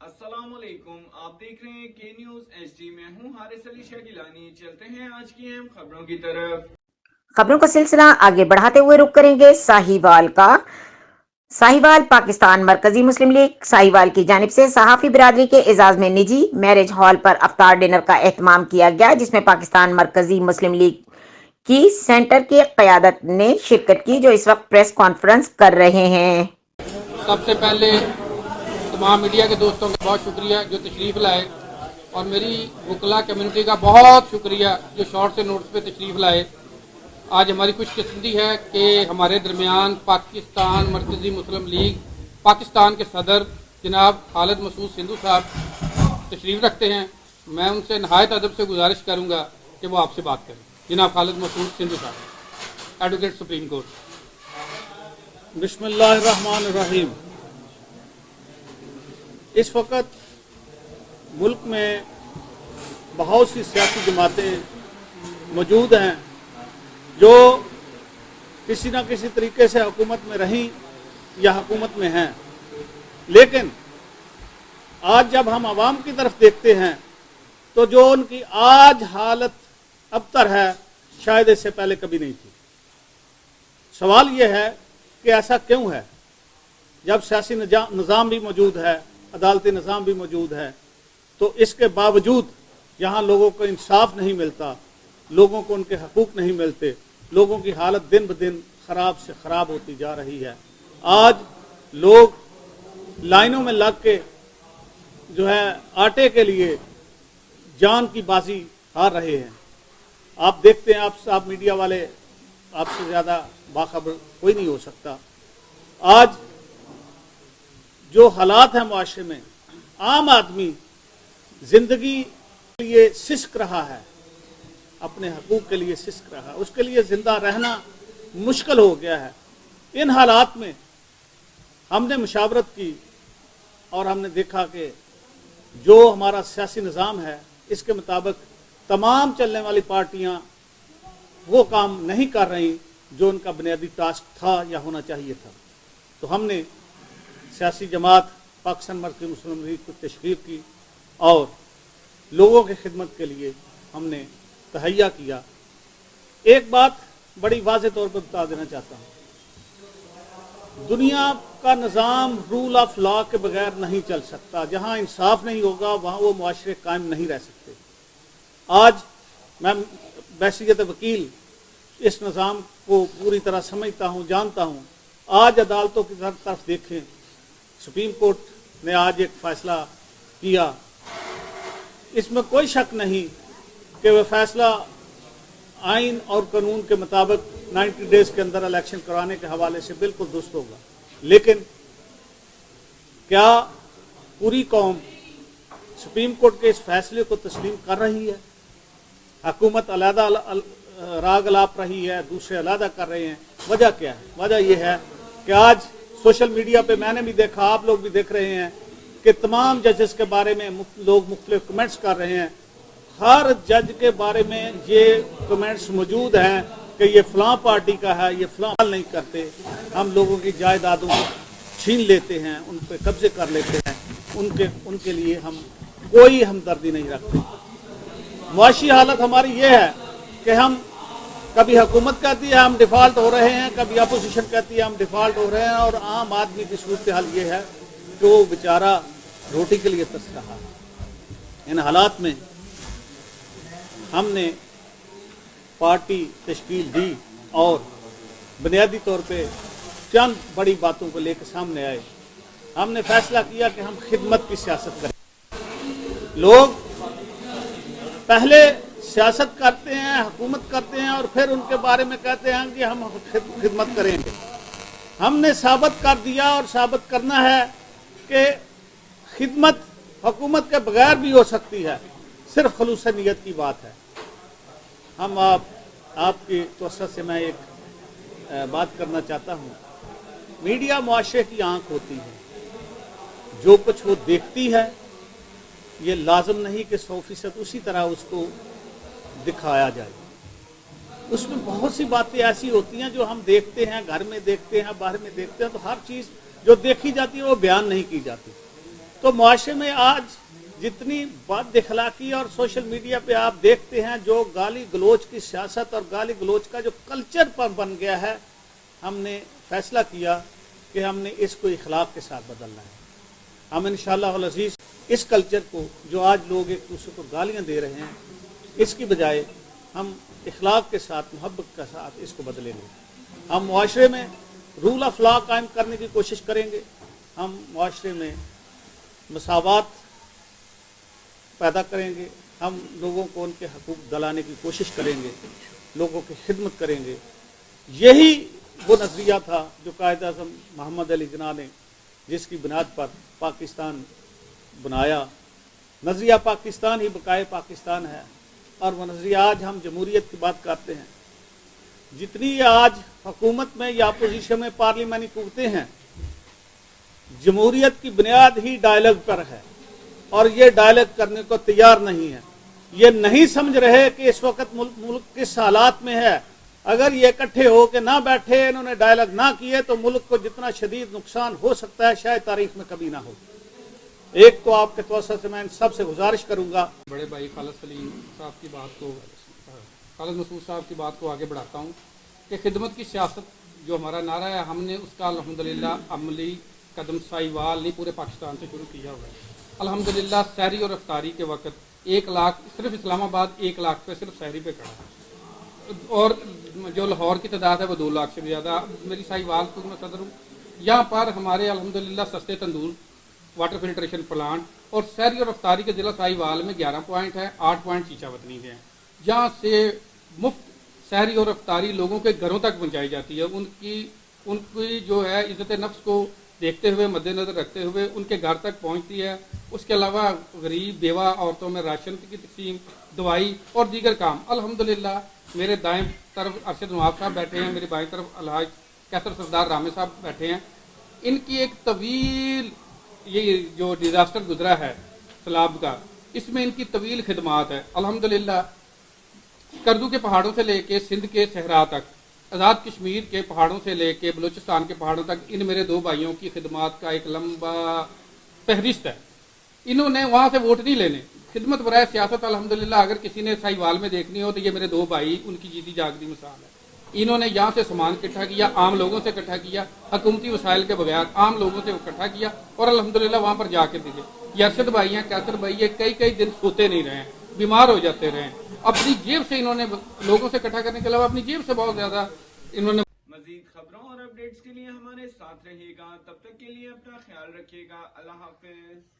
अस्सलाम वालेकुम, आप देख रहे हैं के न्यूज़ HD। मैं हूं हारिस अली शागिलानी। चलते हैं आज की अहम खबरों की तरफ। खबरों का सिलसिला आगे बढ़ाते हुए रुक करेंगे साहिवाल का। साहिवाल पाकिस्तान मरकजी मुस्लिम लीग साहिवाल की जानिब से सहाफ़ी बिरादरी के एजाज में निजी मैरिज हॉल पर अफ्तार डिनर का एहतमाम किया गया, जिसमें पाकिस्तान मरकजी मुस्लिम लीग की सेंटर की क़यादत ने शिरकत की, जो इस वक्त प्रेस कॉन्फ्रेंस कर रहे हैं। सबसे पहले तमाम मीडिया के दोस्तों का बहुत शुक्रिया जो तशरीफ़ लाए, और मेरी वकला कम्युनिटी का बहुत शुक्रिया जो शॉर्ट से नोट्स पे तशरीफ़ लाए। आज हमारी खुशकिस्मती है कि हमारे दरमियान पाकिस्तान मरकज़ी मुस्लिम लीग पाकिस्तान के सदर जनाब खालिद मसूद सिंधु साहब तशरीफ़ रखते हैं। मैं उनसे नहायत अदब से गुजारिश करूँगा कि वो आपसे बात करें। जनाब खालिद मसूद सिंधु साहब, एडवोकेट सुप्रीम कोर्ट। बिस्मिल्लाहिर्रहमानिर्रहीम। इस वक्त मुल्क में बहुत सी सियासी जमातें मौजूद हैं जो किसी न किसी तरीके से हुकूमत में रहीं या हुकूमत में हैं, लेकिन आज जब हम आवाम की तरफ देखते हैं तो जो उनकी आज हालत अबतर है शायद इससे पहले कभी नहीं थी। सवाल यह है कि ऐसा क्यों है? जब सियासी निज़ाम भी मौजूद है, अदालती निज़ाम भी मौजूद है, तो इसके बावजूद यहाँ लोगों को इंसाफ नहीं मिलता, लोगों को उनके हकूक़ नहीं मिलते, लोगों की हालत दिन ब दिन ख़राब से ख़राब होती जा रही है। आज लोग लाइनों में लग के जो है आटे के लिए जान की बाजी हार रहे हैं। आप देखते हैं, आप मीडिया वाले, आपसे ज़्यादा बाखबर कोई नहीं हो सकता। आज जो हालात हैं मुआशरे में, आम आदमी जिंदगी के लिए सिसक रहा है, अपने हकूक़ के लिए सिसक रहा है, उसके लिए जिंदा रहना मुश्किल हो गया है। इन हालात में हमने मुशावरत की और हमने देखा कि जो हमारा सियासी निज़ाम है इसके मुताबिक तमाम चलने वाली पार्टियां वो काम नहीं कर रही जो उनका बुनियादी टास्क था या होना चाहिए था। तो हमने सियासी जमात पाकिस्तान मरकज़ी मुस्लिम लीग को तशकील की और लोगों की खिदमत के लिए हमने तहैया किया। एक बात बड़ी वाज़ेह तौर पर बता देना चाहता हूँ, दुनिया का निज़ाम रूल ऑफ लॉ के बगैर नहीं चल सकता। जहाँ इंसाफ नहीं होगा वहाँ वो मुआशरे कायम नहीं रह सकते। आज मैं बैसियत वकील इस निज़ाम को पूरी तरह समझता हूँ, जानता हूँ। आज अदालतों की तरफ देखें, सुप्रीम कोर्ट ने आज एक फ़ैसला किया, इसमें कोई शक नहीं कि वह फैसला आइन और कानून के मुताबिक 90 डेज़ के अंदर इलेक्शन कराने के हवाले से बिल्कुल दुरुस्त होगा। लेकिन क्या पूरी कौम सुप्रीम कोर्ट के इस फैसले को तस्लीम कर रही है? हुकूमत अलहदा राग अलाप रही है, दूसरे अलहदा कर रहे हैं। वजह क्या है? वजह यह है कि आज सोशल मीडिया पे मैंने भी देखा, आप लोग भी देख रहे हैं कि तमाम जजेस के बारे में लोग मुख्तलिफ कमेंट्स कर रहे हैं। हर जज के बारे में ये कमेंट्स मौजूद हैं कि ये फ़लाँ पार्टी का है, ये फ़लाँ नहीं करते, हम लोगों की जायदादों को छीन लेते हैं, उन पर कब्जे कर लेते हैं, उनके लिए हम कोई हमदर्दी नहीं रखते। मुआशी हालत हमारी ये है कि हम कभी हुकूमत कहती है हम डिफ़ॉल्ट हो रहे हैं, कभी अपोजिशन कहती है हम डिफ़ॉल्ट हो रहे हैं, और आम आदमी की सूरत हाल ये है कि वो बेचारा रोटी के लिए तरस रहा है। इन हालात में हमने पार्टी तश्कील दी और बुनियादी तौर पे चंद बड़ी बातों को लेकर सामने आए। हमने फैसला किया कि हम खिदमत की सियासत करें। लोग पहले सियासत करते हैं, हुकूमत करते हैं और फिर उनके बारे में कहते हैं कि हम खिदमत करेंगे। हमने साबित कर दिया और साबित करना है कि खिदमत हुकूमत के बगैर भी हो सकती है, सिर्फ खलूस नीयत की बात है। हम आपकी तवज्जो से मैं एक बात करना चाहता हूँ। मीडिया मुआशरे की आंख होती है, जो कुछ वो देखती है ये लाजम नहीं कि 100% उसी तरह उसको दिखाया जाए। उसमें बहुत सी बातें ऐसी होती हैं जो हम देखते हैं, घर में देखते हैं, बाहर में देखते हैं, तो हर चीज़ जो देखी जाती है वो बयान नहीं की जाती। तो मुआशरे में आज जितनी बद अखलाकी और सोशल मीडिया पे आप देखते हैं जो गाली गलोच की सियासत और गाली गलोच का जो कल्चर पर बन गया है, हमने फैसला किया कि हमने इसको इखलाक के साथ बदलना है। हम इंशाअल्लाह अल अज़ीज़ इस कल्चर को जो आज लोग एक दूसरे को गालियां दे रहे हैं, इसकी बजाय हम इखलाक के साथ, मोहब्बत के साथ इसको बदलेंगे। हम मुआशरे में रूल ऑफ लॉ कायम करने की कोशिश करेंगे। हम मुआशरे में मसावत पैदा करेंगे। हम लोगों को उनके हकूक़ दिलाने की कोशिश करेंगे, लोगों की खिदमत करेंगे। यही वो नज़रिया था जो कायद आज़म मोहम्मद अली जिन्ना ने जिसकी बुनियाद पर पाकिस्तान बनाया। नज़रिया पाकिस्तान ही बकाए पाकिस्तान है, और वो नज़रिया आज हम जमहूरियत की बात करते हैं। जितनी आज हुकूमत में या अपोजिशन में पार्लिमानी कुव्वतें हैं, जमहूरियत की बुनियाद ही डायलॉग पर है, और ये डायलॉग करने को तैयार नहीं है। ये नहीं समझ रहे कि इस वक्त मुल्क किस हालात में है। अगर ये इकट्ठे हो के ना बैठे, इन्होंने डायलॉग ना किए, तो मुल्क को जितना शदीद नुकसान हो सकता है शायद तारीख में कभी ना हो। एक तो आपके तवज्जो से मैं सबसे गुजारिश करूंगा, बड़े भाई खालिद सलीम साहब की बात को, खालिद मसूद साहब की बात को आगे बढ़ाता हूँ कि खिदमत की सियासत जो हमारा नारा है, हमने उसका अल्हम्दुलिल्लाह अमली कदम साहिवाल नहीं पूरे पाकिस्तान से शुरू किया हुआ है। अल्हम्दुलिल्लाह सहरी और अफ्तारी के वक्त 1 लाख, सिर्फ इस्लामाबाद 1 लाख पे सिर्फ सहरी पे खड़ा है, और जो लाहौर की तादाद है वो 2 लाख से भी ज़्यादा। मेरी साहिवाल को मैं सदर हूँ। यहाँ पर हमारे अल्हम्दुलिल्लाह सस्ते तंदूर, वाटर फिल्ट्रेशन प्लांट, और सहरी और अफ्तारी के ज़िला साहिवाल में 11 पॉइंट है, 8 पॉइंट चीचावतनी के हैं। यहाँ से मुफ्त सहरी और अफ्तारी लोगों के घरों तक पहुँचाई जाती है। उनकी जो है इज़्ज़त नफ्स को देखते हुए, मद्देनजर रखते हुए उनके घर तक पहुँचती है। उसके अलावा गरीब बेवा औरतों में राशन की तकसीम, दवाई और दीगर काम। अल्हम्दुलिल्लाह मेरे दाएं तरफ अरशद नवाब साहब बैठे हैं, मेरी बाएं तरफ अलहाज कैसर सरदार रामे साहब बैठे हैं। इनकी एक तवील, ये जो डिज़ास्टर गुजरा है सैलाब का, इसमें इनकी तवील खिदमात है। अल्हम्दुलिल्लाह करदू के पहाड़ों से लेके सिंध के सहरा तक, आज़ाद कश्मीर के पहाड़ों से लेके बलूचिस्तान के पहाड़ों तक, इन मेरे 2 भाइयों की खिदमात का एक लंबा फहरिस्त है। इन्होंने वहाँ से वोट नहीं लेने, खिदमत बराए सियासत। अल्हम्दुलिल्लाह अगर किसी ने साहिवाल में देखनी हो तो ये मेरे 2 भाई उनकी जीती जागती मिसाल है। इन्होंने यहाँ से सामान इकट्ठा किया, आम लोगों से इकट्ठा किया, हुकूमती वसाइल के बगैर आम लोगों से इकट्ठा किया, और अल्हम्दुलिल्लाह वहाँ पर जाके दिखे। ये अरशद भाई हैं, कैसर भाई, ये कई दिन सोते नहीं रहे, बीमार हो जाते रहे। अपनी जेब से इन्होंने लोगों से इकट्ठा करने के अलावा अपनी जेब से बहुत ज्यादा इन्होंने। मजीद खबरों और अपडेट्स के लिए हमारे साथ रहिएगा। तब तक के लिए अपना ख्याल रखिएगा। अल्लाह हाफिज।